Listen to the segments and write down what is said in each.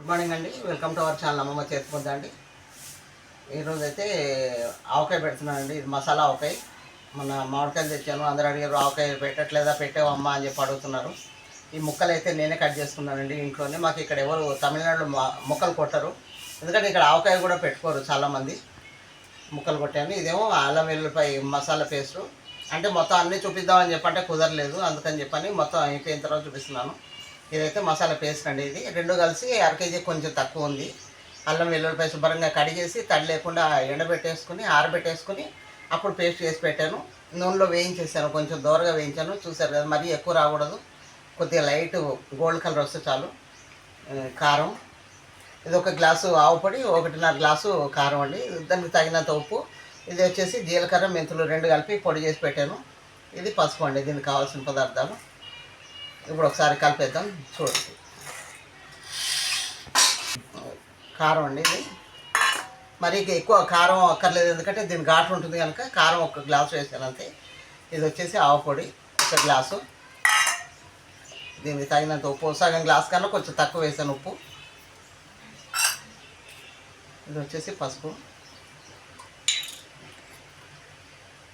Good morning అండి. Welcome to our channel అమ్మమ్మ చేతి ముద్ద అండి. ఈరోజు అయితే ఆవకాయ పెడుతున్నానండి. ఇది మసాలా ఆవకాయ. మన మామిడికాయలు తెచ్చాను. అందరూ అడిగారు ఆవకాయ పెట్టట్లేదా, పెట్టావు అమ్మ అని చెప్పి అడుగుతున్నారు. ఈ ముక్కలు అయితే నేనే కట్ చేసుకున్నానండి ఇంట్లోనే. మాకు ఇక్కడ ఎవరు తమిళనాడులో ముక్కలు కొట్టరు, ఎందుకంటే ఇక్కడ ఆవకాయ కూడా పెట్టుకోరు చాలామంది. ముక్కలు కొట్టాను. ఇదేమో అల్లం వెల్లుల్లిపాయ మసాలా పేస్టు. అంటే మొత్తం అన్నీ చూపిద్దామని చెప్పంటే కుదరలేదు, అందుకని చెప్పని మొత్తం అయిపోయిన తర్వాత చూపిస్తున్నాను. ఇదైతే మసాలా పేస్ట్ అండి. ఇది రెండు కలిసి అర కేజీ కొంచెం తక్కువ ఉంది. అల్లం వెల్లుల్లిపాయ శుభ్రంగా కడిగేసి తడి లేకుండా ఎండబెట్టేసుకుని ఆరబెట్టేసుకుని అప్పుడు పేస్ట్ చేసి పెట్టాను. నూనెలో వేయించేసాను, కొంచెం దూరగా వేయించాను. చూసారు కదా, మరీ ఎక్కువ రాకూడదు, కొద్దిగా లైట్ గోల్డ్ కలర్ వస్తే చాలు. కారం, ఇది ఒక గ్లాసు ఆవు పొడి, 1.5 గ్లాసు కారం అండి. దానికి తగినంత ఉప్పు. ఇది వచ్చేసి జీలకర్ర మెంతులు 2 కలిపి పొడి చేసి పెట్టాను. ఇది పసుపు అండి, దీనికి కావాల్సిన పదార్థాలు. ఇప్పుడు ఒకసారి కలిపేద్దాం చూడండి. కారం అండి, ఇది మరి ఎక్కువ కారం అక్కర్లేదు, ఎందుకంటే దీని ఘాటు ఉంటుంది కనుక కారం 1 గ్లాసు వేసాను అంతే. ఇది వచ్చేసి ఆవు పొడి 1 గ్లాసు, దీనికి తగినంత ఉప్పు, సగం గ్లాస్ కన్నా కొంచెం తక్కువ వేసాను ఉప్పు. ఇది వచ్చేసి పసుపు,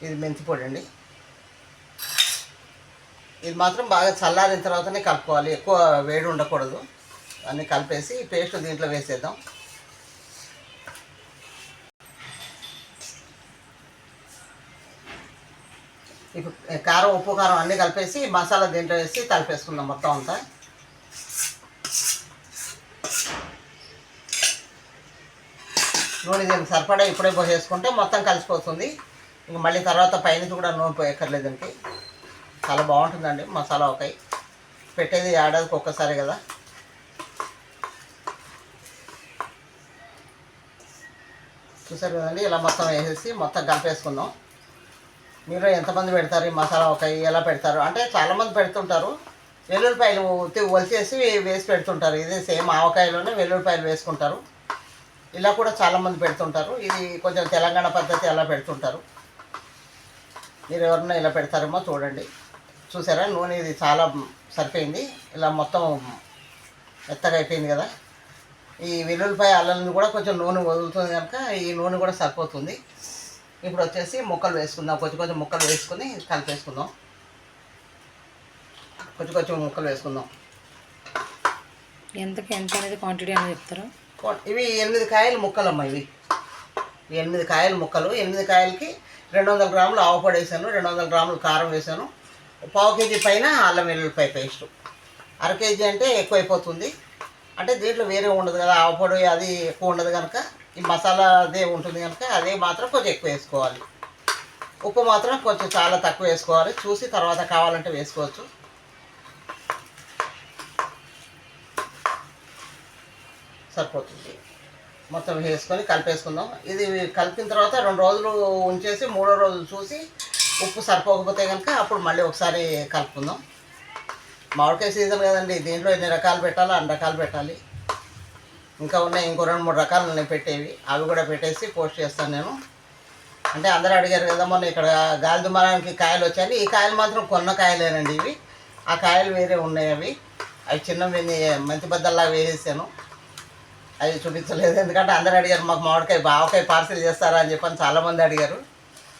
ఇది మెంతి పొడి అండి. ఇది మాత్రం బాగా చల్లారిన తర్వాతనే కలుపుకోవాలి, ఎక్కువ వేడి ఉండకూడదు. అన్నీ కలిపేసి పేస్ట్ దీంట్లో వేసేద్దాం. ఇప్పుడు కారం, ఉప్పు, కారం అన్నీ కలిపేసి మసాలా దీంట్లో వేసి కలిపేసుకుందాం మొత్తం అంతా. నూనె దీనికి సరిపడా ఇప్పుడే పోసేసుకుంటే మొత్తం కలిసిపోతుంది. ఇంక మళ్ళీ తర్వాత పైన కూడా నూనె పోయక్కర్లేదు దీనికి. చాలా బాగుంటుందండి మసాలా ఆవకాయ. పెట్టేది ఏడాదికి ఒక్కసారి కదా. చూసారు కదండి, ఇలా మొత్తం వేసేసి మొత్తం కలిపేసుకుందాం. మీరు ఎంతమంది పెడతారు ఈ మసాలా ఆవకాయ, ఎలా పెడతారు అంటే చాలామంది పెడుతుంటారు. వెల్లుల్లిపాయలు ఒలిచేసి వేసి పెడుతుంటారు. ఇది సేమ్ ఆవకాయలోనే వెల్లుల్లిపాయలు వేసుకుంటారు. ఇలా కూడా చాలామంది పెడుతుంటారు. ఇది కొంచెం తెలంగాణ పద్ధతి అలా పెడుతుంటారు. మీరు ఎవరన్నా ఇలా పెడతారేమో చూడండి. చూసారా, నూనె ఇది చాలా సరిపోయింది. ఇలా మొత్తం మెత్తగా అయిపోయింది కదా. ఈ వెల్లుల్లిపాయ అల్లం కూడా కొంచెం నూనె వదులుతుంది కనుక ఈ నూనె కూడా సరిపోతుంది. ఇప్పుడు వచ్చేసి ముక్కలు వేసుకుందాం. కొంచెం ముక్కలు వేసుకుని కలిపేసుకుందాం. కొంచెం ముక్కలు వేసుకుందాం. ఎంత అనేది క్వాంటిటీ అని చెప్తారా? ఇవి 8 కాయల ముక్కలు అమ్మ. ఇవి 8 కాయల ముక్కలు. 8 కాయలకి 200 గ్రాములు ఆవు పొడి వేసాను, 200 గ్రాములు కారం వేసాను, 1/4 కేజీ పైన అల్లం వెల్లుల్లిపాయ పేస్టు. అర కేజీ అంటే ఎక్కువ అయిపోతుంది. అంటే దీంట్లో వేరే ఉండదు కదా, ఆవు పొడి అది ఎక్కువ ఉండదు కనుక ఈ మసాలా అదే ఉంటుంది కనుక అదే మాత్రం కొంచెం ఎక్కువ వేసుకోవాలి. ఉప్పు మాత్రం కొంచెం చాలా తక్కువ వేసుకోవాలి. చూసి తర్వాత కావాలంటే వేసుకోవచ్చు. సరిపోతుంది. మొత్తం వేసుకొని కలిపేసుకుందాం. ఇది కలిపిన తర్వాత 2 రోజులు ఉంచేసి 3వ రోజు చూసి ఉప్పు సరిపోకపోతే కనుక అప్పుడు మళ్ళీ ఒకసారి కలుపుకుందాం. మామిడికాయ సీజన్ కదండి, దీంట్లో ఎన్ని రకాలు పెట్టాలో అన్ని రకాలు పెట్టాలి. ఇంకా ఉన్నాయి, ఇంకో 2-3 రకాలు ఉన్నాయి పెట్టేవి. అవి కూడా పెట్టేసి పోస్ట్ చేస్తాను నేను. అంటే అందరూ అడిగారు కదా మొన్న ఇక్కడ గాలి దుమారానికి కాయలు వచ్చాయి. ఈ కాయలు మాత్రం కొన్న కాయలేనండి ఇవి. ఆ కాయలు వేరే ఉన్నాయి. అవి చిన్నవి మెంతి బద్దల్లా వేసేసాను. అవి చూపించలేదు, ఎందుకంటే అందరూ అడిగారు మాకు ఆవకాయ పార్సిల్ చేస్తారా అని చెప్పని చాలామంది అడిగారు.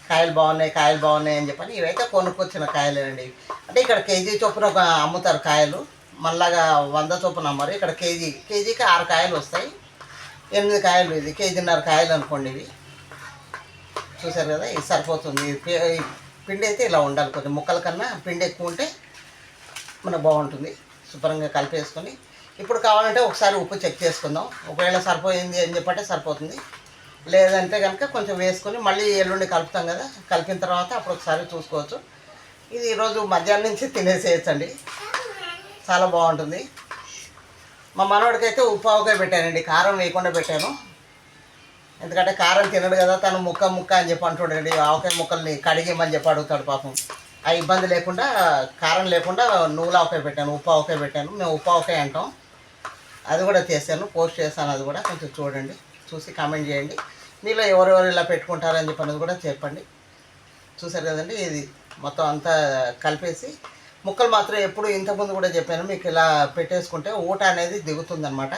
కాయలు బాగున్నాయి అని చెప్పని. ఇవైతే కొనుక్కొచ్చిన కాయలేనండి. అంటే ఇక్కడ కేజీ చొప్పున అమ్ముతారు కాయలు, మళ్ళాగా 100 చొప్పున అమ్మారు. ఇక్కడ కేజీకి 6 కాయలు వస్తాయి. 8 కాయలు, ఇది 1.5 కేజీ కాయలు అనుకోండి. ఇవి చూసారు కదా, ఇది సరిపోతుంది. పిండి అయితే ఇలా ఉండాలి, కొంచెం ముక్కల కన్నా పిండి ఎక్కువ ఉంటే మనకు బాగుంటుంది. శుభ్రంగా కలిపేసుకొని ఇప్పుడు కావాలంటే ఒకసారి ఉప్పు చెక్ చేసుకుందాం. ఒకవేళ సరిపోయింది అని చెప్పంటే సరిపోతుంది, లేదంటే కనుక కొంచెం వేసుకొని మళ్ళీ ఎల్లుండి కలుపుతాం కదా, కలిపిన తర్వాత అప్పుడు ఒకసారి చూసుకోవచ్చు. ఇది ఈరోజు మధ్యాహ్నం నుంచి తినేసేయచ్చండి, చాలా బాగుంటుంది. మా మనవాడికైతే ఉప్పు ఆవకాయ పెట్టానండి, కారం వేయకుండా పెట్టాను. ఎందుకంటే కారం తినడు కదా, తను ముక్క అని చెప్పి అంటుండండి. ఆవకాయ ముక్కల్ని కడిగేమని చెప్పి అడుగుతాడు పాపం. ఆ ఇబ్బంది లేకుండా కారం లేకుండా నువ్వుల ఆవకాయ పెట్టాను, ఉప్పు ఆవకాయ పెట్టాను. మేము ఉప్పు ఆవకాయ అంటాం. అది కూడా చేశాను, పోస్ట్ చేశాను. అది కూడా కొంచెం చూడండి, చూసి కామెంట్ చేయండి. మీలో ఎవరెవరు ఇలా పెట్టుకుంటారని చెప్పి అనేది కూడా చెప్పండి. చూసారు కదండి, ఇది మొత్తం అంతా కలిపేసి ముక్కలు మాత్రం ఎప్పుడు ఇంతకుముందు కూడా చెప్పాను మీకు, ఇలా పెట్టేసుకుంటే ఊట అనేది దిగుతుందనమాట.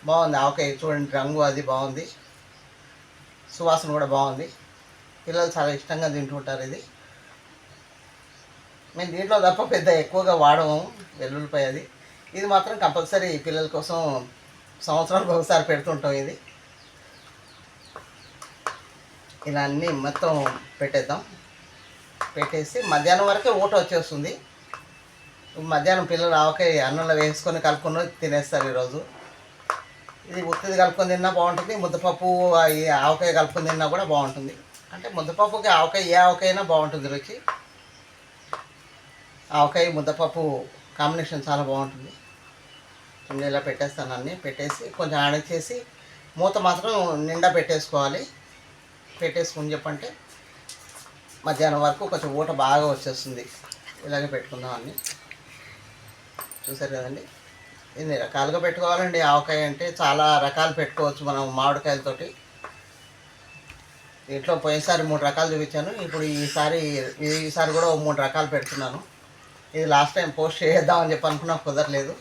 బాగుంది ఆవకాయ చూడండి, రంగు అది బాగుంది, సువాసన కూడా బాగుంది. పిల్లలు చాలా ఇష్టంగా తింటుంటారు ఇది. మేము దీంట్లో తప్ప పెద్ద ఎక్కువగా వాడము వెల్లుల్లిపాయ అది. ఇది మాత్రం కంపల్సరీ పిల్లల కోసం సంవత్సరానికి ఒకసారి పెడుతుంటాం ఇది. ఇలా అన్నీ మొత్తం పెట్టేద్దాం. పెట్టేసి మధ్యాహ్నం వరకే ఊట వచ్చేస్తుంది. మధ్యాహ్నం పిల్లలు ఆవకాయ అన్నంలో వేసుకొని కలుపుకొని తినేస్తారు ఈరోజు. ఇది ఉత్తిది కలుపుకొని తిన్నా బాగుంటుంది, ముద్దపప్పు ఈ ఆవకాయ కలుపుకొని తిన్నా కూడా బాగుంటుంది. అంటే ముద్దపప్పుకి ఆవకాయ ఏ ఆవకాయ అయినా బాగుంటుంది రుచి. ఆవకాయ ముద్దపప్పు కాంబినేషన్ చాలా బాగుంటుంది. ఇలా పెట్టేస్తాను అన్నీ. పెట్టేసి కొంచెం ఆడచేసి మూత మాత్రం నిండా పెట్టేసుకోవాలి. పెట్టేసుకుని చెప్పంటే మధ్యాహ్నం వరకు కొంచెం ఊట బాగా వచ్చేస్తుంది. ఇలాగే పెట్టుకుందాం అన్నీ. చూసారు కదండి, ఎన్ని రకాలుగా పెట్టుకోవాలండి. ఆవకాయ అంటే చాలా రకాలు పెట్టుకోవచ్చు మనం మామిడికాయలతోటి. దీంట్లో పోయినసారి 3 రకాలు చూపించాను. ఇప్పుడు ఈసారి కూడా 3 రకాలు పెడుతున్నాను. ఇది లాస్ట్ టైం పోస్ట్ చేద్దామని చెప్పి అనుకున్నా, కుదరలేదు.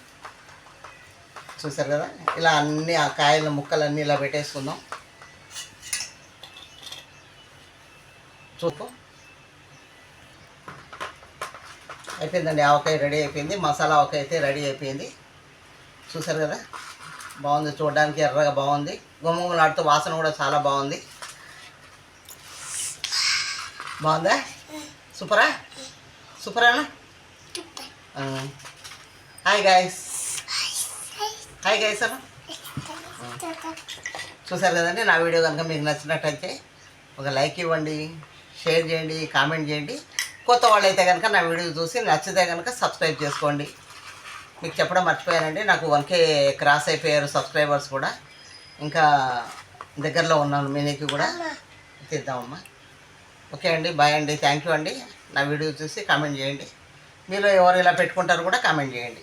చూసారు కదా, ఇలా అన్ని ఆ కాయల ముక్కలన్నీ ఇలా పెట్టేసుకుందాం. చూపు అయిపోయిందండి, ఆవకాయ రెడీ అయిపోయింది. మసాలా ఆవకాయ అయితే రెడీ అయిపోయింది. చూసారు కదా, బాగుంది, చూడడానికి ఎర్రగా బాగుంది. గుమ్మగుమ్మలాడుతూ వాసన కూడా చాలా బాగుంది. బాగుందా? సూపరా? సూపరానా? హాయ్ గైస్, హాయ్ గైస్ అన్న. చూసారు కదండి, నా వీడియో కనుక మీకు నచ్చినట్టయితే ఒక లైక్ ఇవ్వండి, షేర్ చేయండి, కామెంట్ చేయండి. కొత్త వాళ్ళు అయితే కనుక నా వీడియో చూసి నచ్చితే కనుక సబ్స్క్రైబ్ చేసుకోండి. మీకు చెప్పడం మర్చిపోయానండి, నాకు 1K క్రాస్ అయిపోయారు సబ్స్క్రైబర్స్ కూడా. ఇంకా దగ్గరలో ఉన్నాను, మీనికి కూడా తీద్దామమ్మా. ఓకే అండి, బాయ్ అండి, థ్యాంక్ యూ అండి. నా వీడియో చూసి కామెంట్ చేయండి. మీలో ఎవరు ఇలా పెట్టుకుంటారు కూడా కామెంట్ చేయండి.